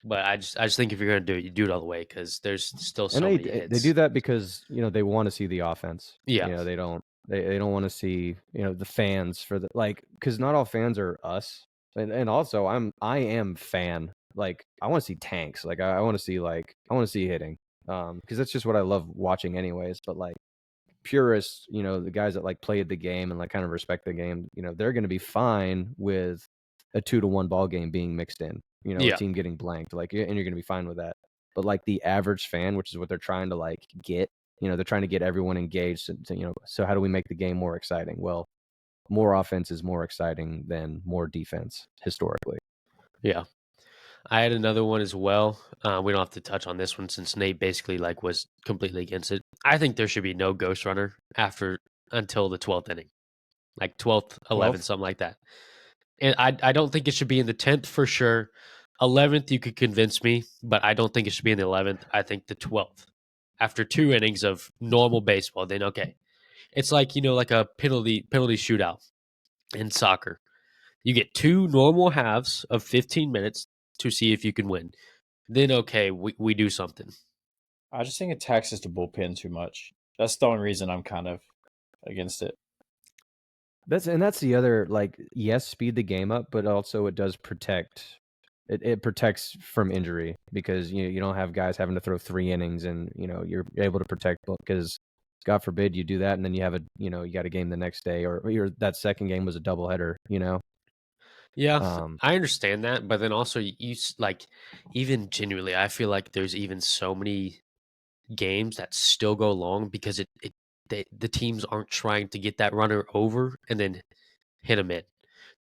But I just think if you're gonna do it, you do it all the way because there's still so many hits. They do that because they want to see the offense. Yeah. They don't want to see the fans for the because not all fans are us, and also I am fan. Like, I want to see tanks. Like, I want to see hitting. Because that's just what I love watching anyways. But like purists, the guys that like played the game and like kind of respect the game, they're going to be fine with a 2-1 ball game being mixed in, a team getting blanked, like, and you're going to be fine with that. But like the average fan, which is what they're trying to like get, they're trying to get everyone engaged. So how do we make the game more exciting? Well, more offense is more exciting than more defense historically. Yeah. I had another one as well. We don't have to touch on this one since Nate basically like was completely against it. I think there should be no ghost runner until the 12th inning, like 12th, 11th, something like that. And I don't think it should be in the 10th for sure. 11th, you could convince me, but I don't think it should be in the 11th. I think the 12th. After 2 innings of normal baseball, then okay. It's like, like a penalty shootout in soccer. You get 2 normal halves of 15 minutes to see if you can win. Then okay, we do something. I just think it taxes the bullpen too much. That's the only reason I'm kind of against it. That's the other, like, yes, speed the game up, but also it does protect. It protects from injury because you don't have guys having to throw 3 innings, and you're able to protect, because God forbid you do that and then you have you got a game the next day, or that second game was a doubleheader. Yeah, I understand that, but then also you like, even genuinely, I feel like there's even so many games that still go long because the teams aren't trying to get that runner over and then hit them in.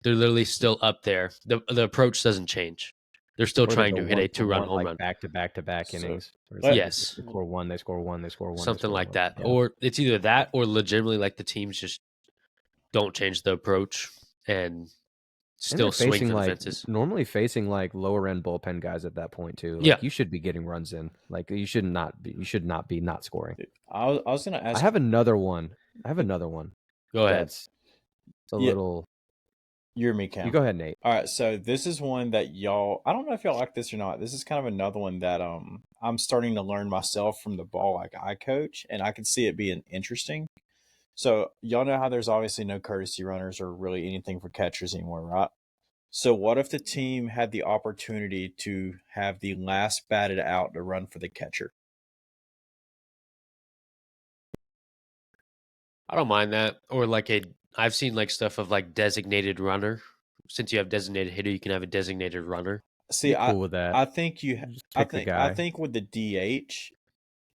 They're literally still up there. The approach doesn't change. They're still Or they trying go to hit a 2-run 1 for 1, home like, run. back to back to back So innings. Where it's let like Yes. they score 1, they score 1, they score 1, they Something score like 1. that. Yeah. Or it's either that or legitimately like the teams just don't change the approach and And still they're swing facing, for the like fences. normally facing, like, lower end bullpen guys at that point too. Yeah. Like, you should be getting runs in. Like, you should not be not scoring. I was gonna I ask. have another one. Go ahead. That's a Yeah, little you're me, You Cam. go ahead, Nate. All right, so this is one that y'all. I don't know if y'all like this or not. This is kind of another one that I'm starting to learn myself from the ball like I coach, and I can see it being interesting. So y'all know how there's obviously no courtesy runners or really anything for catchers anymore, right? So what if the team had the opportunity to have the last batted out to run for the catcher? I don't mind that. Or like I've seen like stuff of like designated runner. Since you have designated hitter, you can have a designated runner. See, Be cool with that. I think Just pick the I guy. think with the DH,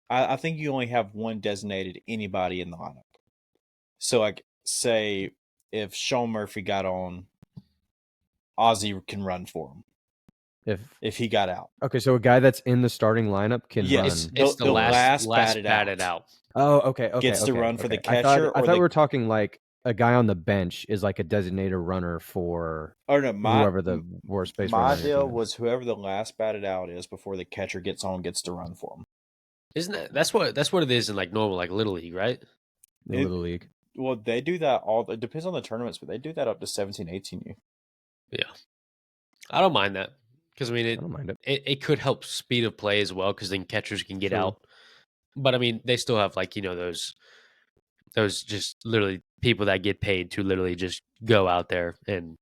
I think you only have one designated anybody in the lineup. So like say if Sean Murphy got on, Ozzy can run for him if he got out. Okay, so a guy that's in the starting lineup can Yes, run. It's the last batted batted out. Oh, okay, gets to run for the I catcher thought or we the. were talking like a guy on the bench is like a designated runner for Oh no, whoever the worst base runner my on your deal team is. was whoever the last batted out is before the catcher gets on gets to run for him. Isn't that's what it is in like normal like little league, right? The Little League. Well, they do that all. It depends on the tournaments, but they do that up to 17, 18U. Yeah. I don't mind that because I mean I don't mind it. it could help speed of play as well because then catchers can get True. out. But I mean, they still have like those just literally people that get paid to literally just go out there and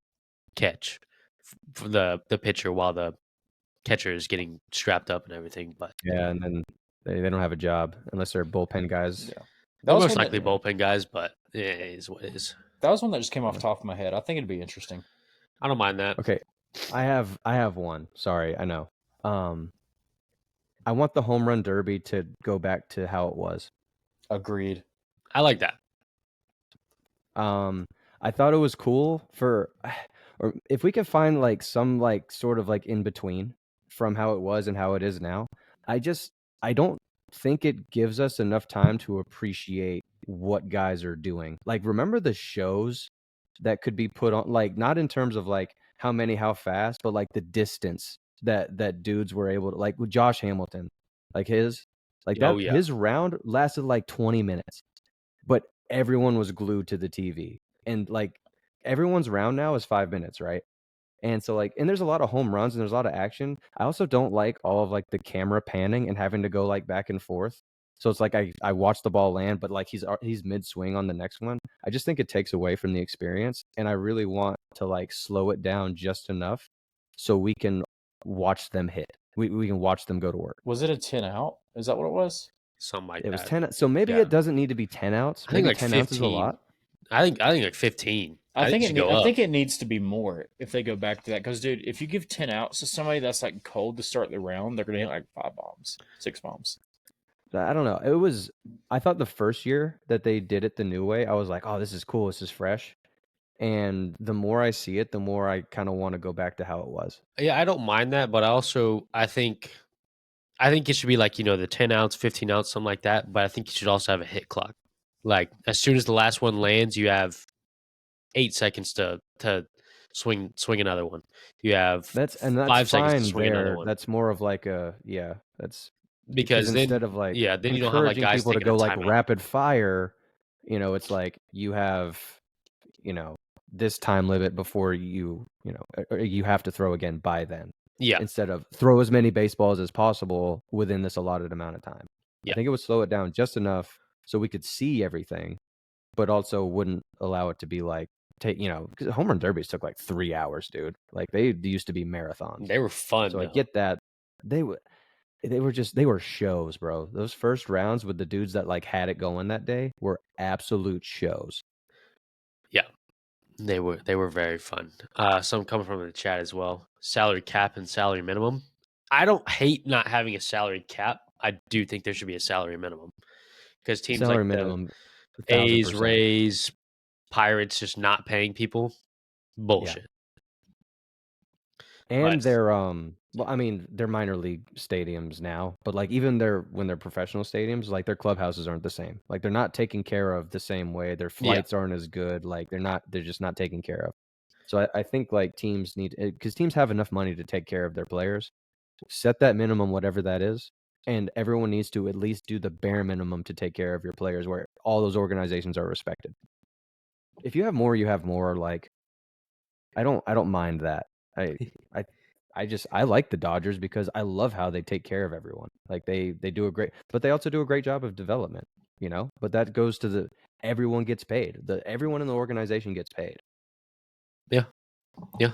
catch for the pitcher while the catcher is getting strapped up and everything. But Yeah, and then they don't have a job unless they're bullpen guys. Yeah, that they're was most one likely that, bullpen guys. But it is what it is. that was one that just came off Yeah. the top of my head. I think it'd be interesting. I don't mind that. Okay, I have one. Sorry, I know. I want the home run derby to go back to how it was. Agreed. I like that. I thought it was cool or if we could find like some like sort of like in between from how it was and how it is now. I don't think it gives us enough time to appreciate what guys are doing. Like, remember the shows that could be put on, like not in terms of like how many, how fast, but like the distance that dudes were able to, like with Josh Hamilton, like Oh yeah. his round lasted like 20 minutes, but everyone was glued to the TV. And like everyone's round now is 5 minutes, right? And so like, and there's a lot of home runs and there's a lot of action. I also don't like all of like the camera panning and having to go like back and forth. So it's like I watch the ball land, but like he's mid swing on the next one. I just think it takes away from the experience, and I really want to like slow it down just enough so we can watch them hit. We can watch them go to work. Was it a 10 out? Is that what it was? Something like It was that. 10. So maybe Yeah. it doesn't need to be 10 outs. I think Maybe like 10 ounces is a 15. lot. I think like 15. I think it should go I up. think it needs to be more if they go back to that. Because, dude, if you give 10 outs to somebody that's like cold to start the round, they're going to hit like 5 bombs, 6 bombs. I don't know. I thought the first year that they did it the new way, I was like, oh, this is cool. This is fresh. And the more I see it, the more I kind of want to go back to how it was. Yeah, I don't mind that, but also I think it should be like, the 10 outs, 15 outs, something like that. But I think you should also have a hit clock. Like as soon as the last one lands, you have 8 seconds to swing another one. You have That's 5 seconds to fine swing another there. one. That's more of like that's Because then instead of like then you don't have like encouraging guys people to taking a go like timeout. rapid fire, it's like you have, this time limit before or you have to throw again by then. Yeah. Instead of throw as many baseballs as possible within this allotted amount of time. Yeah. I think it would slow it down just enough so we could see everything, but also wouldn't allow it to be like because home run derbies took like 3 hours, dude. Like they used to be marathons. They were fun So I though. get that. They were shows, bro. Those first rounds with the dudes that like had it going that day were absolute shows. Yeah. They were very fun. Some coming from the chat as well. Salary cap and salary minimum. I don't hate not having a salary cap. I do think there should be a salary minimum because teams Salary like the minimum, A's, 1,000%. Rays, Pirates just not paying people. Bullshit. And But they're well, I mean, they're minor league stadiums now, but like even when they're professional stadiums, like their clubhouses aren't the same. Like they're not taken care of the same way. Their yeah, flights aren't as good. Like they're just not taken care of. So I think like teams need, because teams have enough money to take care of their players. Set that minimum, whatever that is, and everyone needs to at least do the bare minimum to take care of your players, where all those organizations are respected. If you have more, you have more. Like I don't mind that. I I I like the Dodgers because I love how they take care of everyone. Like they do a great, but they also do a great job of development, you know? But that goes to the everyone gets paid. Everyone in the organization gets paid. yeah, yeah.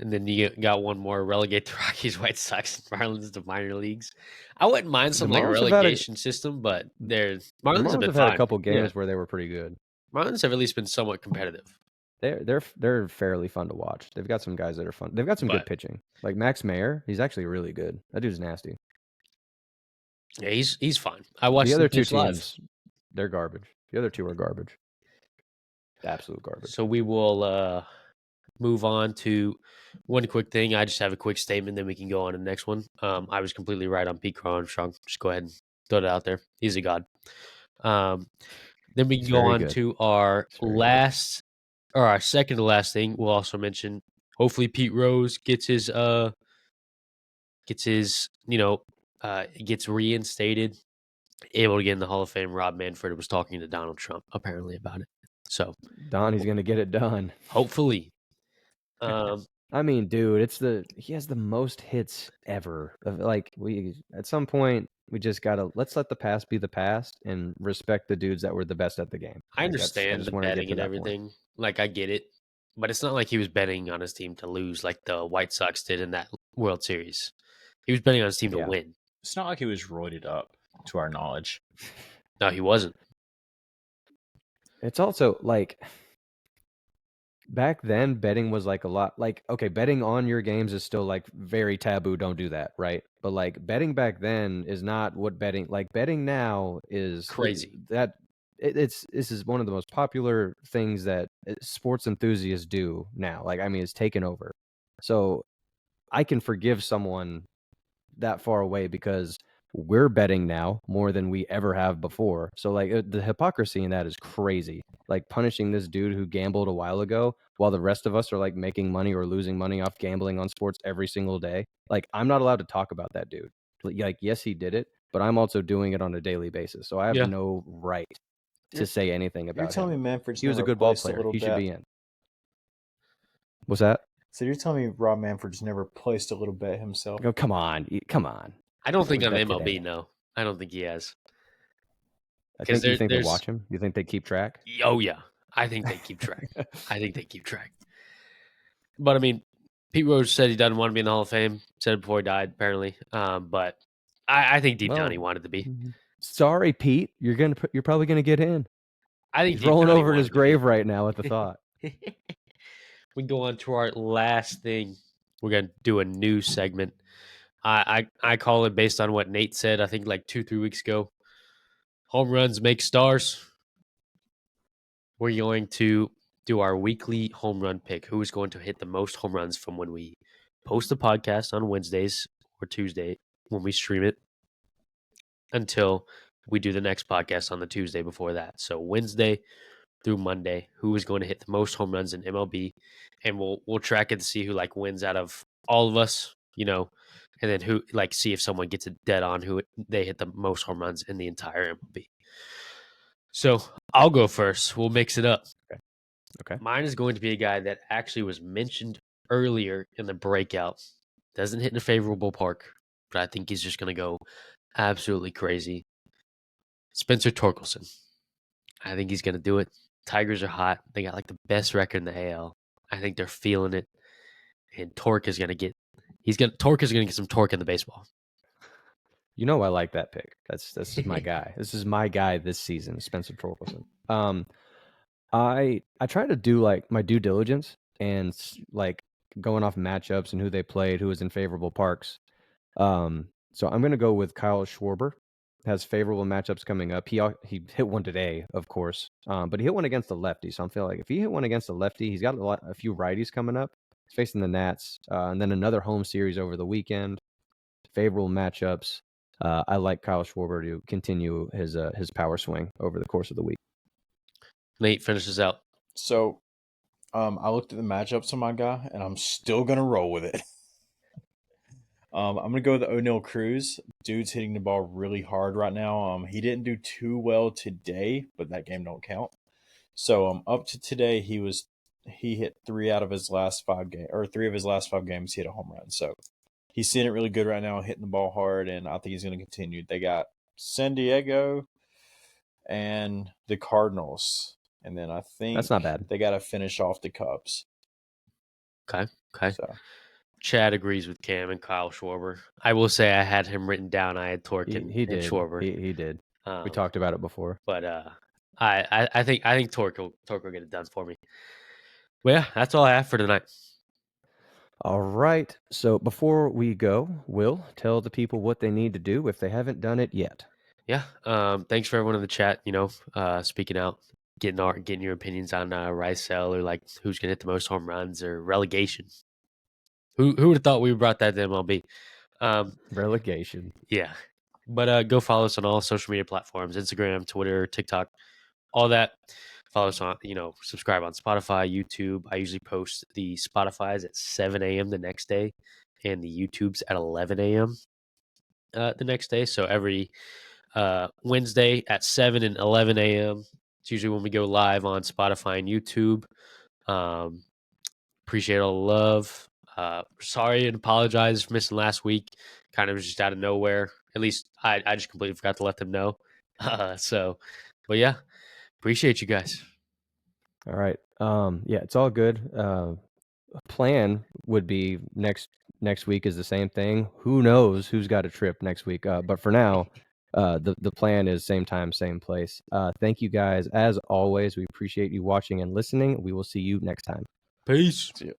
And then you got one more: relegate the Rockies, White Sox, and Marlins to minor leagues. I wouldn't mind The some like Marlins have had relegation system, but the Marlins have Marlins been have had a fine. couple Yeah, games where they were pretty good. Marlins have at least been somewhat competitive. They're fairly fun to watch. They've got some guys that are fun. They've got some good But pitching. Like Max Mayer, he's actually really good. That dude's nasty. yeah, he's fine. I The watched him other two pitch live. teams, they're garbage. The other two are garbage. Absolute garbage. So we will move on to one quick thing. I just have a quick statement, then we can go on to the next one. I was completely right on Pete Crow Armstrong. Just go ahead and throw it out there. He's a god. Um, then we can He's go very on good. to our He's very good. our second to last thing. We'll also mention hopefully Pete Rose gets reinstated, able to get in the Hall of Fame. Rob Manfred was talking to Donald Trump apparently about it. So Donnie's gonna get it done. hopefully. Um, I mean, dude, he has the most hits ever. Like we at some point we just gotta let's let the past be the past and respect the dudes that were the best at the game. I Like I understand just the wanted to get betting to and that point. everything. Like I get it, but it's not like he was betting on his team to lose like the White Sox did in that World Series. He was betting on his team to Yeah. win. It's not like he was roided up, to our knowledge. No, he wasn't. It's also like back then betting was like a lot like okay, betting on your games is still like very taboo, don't do that, right? But like betting back then is not what betting now is Crazy. it's this is one of the most popular things that sports enthusiasts do now. Like I mean it's taken over. So I can forgive someone that far away because we're betting now more than we ever have before. So like the hypocrisy in that is crazy. Like punishing this dude who gambled a while ago while the rest of us are like making money or losing money off gambling on sports every single day. Like I'm not allowed to talk about that dude. Like yes, he did it, but I'm also doing it on a daily basis. So I have Yeah. no right to You're, say anything you're about telling me him. Manfred's He was a never good ball placed a player. little He should bet. be in. What's that? So you're telling me Rob Manfred's never placed a little bet himself? Oh, come on. Come on. I don't I think would on bet MLB, today. no. I don't think he has. I Because think you think they there's watch him? You think they keep track? oh yeah. I think they keep track. I think they keep track. But I mean, Pete Rose said he doesn't want to be in the Hall of Fame. Said it before he died, apparently. But I think deep down he Well, wanted to be. sorry, Pete. You're probably gonna get in. I think He's deep rolling down he over in his wanted to be. grave right now at the thought. We go on to our last thing. We're gonna do a new segment. I call it based on what Nate said. I think like 2-3 weeks ago. Home runs make stars. We're going to do our weekly home run pick. Who is going to hit the most home runs from when we post the podcast on Wednesdays or Tuesday when we stream it until we do the next podcast on the Tuesday before that. So Wednesday through Monday, who is going to hit the most home runs in MLB, and we'll track it to see who like wins out of all of us, and then who like see if someone gets it dead on who they hit the most home runs in the entire MLB. So I'll go first. We'll mix it up. Okay. Mine is going to be a guy that actually was mentioned earlier in the breakout. Doesn't hit in a favorable park, but I think he's just going to go absolutely crazy. Spencer Torkelson. I think he's going to do it. Tigers are hot. They got like the best record in the AL. I think they're feeling it. And Torque is going to get some torque in the baseball. You know I like that pick. This is my guy. This is my guy this season, Spencer Torkelson. I try to do like my due diligence and like going off matchups and who they played, who was in favorable parks. So I'm gonna go with Kyle Schwarber. Has favorable matchups coming up. He hit one today, of course, but he hit one against the lefty. So I'm feeling like if he hit one against the lefty, he's got a few righties coming up. He's facing the Nats, and then another home series over the weekend. Favorable matchups. I like Kyle Schwarber to continue his power swing over the course of the week. Nate finishes out. So, I looked at the matchups on my guy, and I'm still gonna roll with it. I'm gonna go with the O'Neal Cruz. Dude's hitting the ball really hard right now. He didn't do too well today, but that game don't count. So, up to today, he hit 3 of his last 5 games. He hit a home run. So he's seeing it really good right now, hitting the ball hard, and I think he's going to continue. They got San Diego and the Cardinals, and then I think That's not bad. they got to finish off the Cubs. Okay. So Chad agrees with Cam and Kyle Schwarber. I will say I had him written down. I had Torque and He did. Schwarber. He did. We talked about it before. But I think Torque will get it done for me. Well, yeah, that's all I have for tonight. All right. So before we go, Will, tell the people what they need to do if they haven't done it yet. Yeah. Thanks for everyone in the chat. Speaking out, getting your opinions on Rysel or like who's gonna hit the most home runs or relegation. Who would have thought we brought that to MLB? Relegation. Yeah. But go follow us on all social media platforms: Instagram, Twitter, TikTok, all that. Follow us on, subscribe on Spotify, YouTube. I usually post the Spotify's at 7 a.m. the next day and the YouTube's at 11 a.m. The next day. So every Wednesday at 7 and 11 a.m. It's usually when we go live on Spotify and YouTube. Appreciate all the love. Sorry and apologize for missing last week. Kind of just out of nowhere. At least I just completely forgot to let them know. But yeah, appreciate you guys. All right. Yeah, it's all good. Plan would be next week is the same thing. Who knows who's got a trip next week? But for now, the plan is same time, same place. Thank you guys as always. We appreciate you watching and listening. We will see you next time. Peace. see you.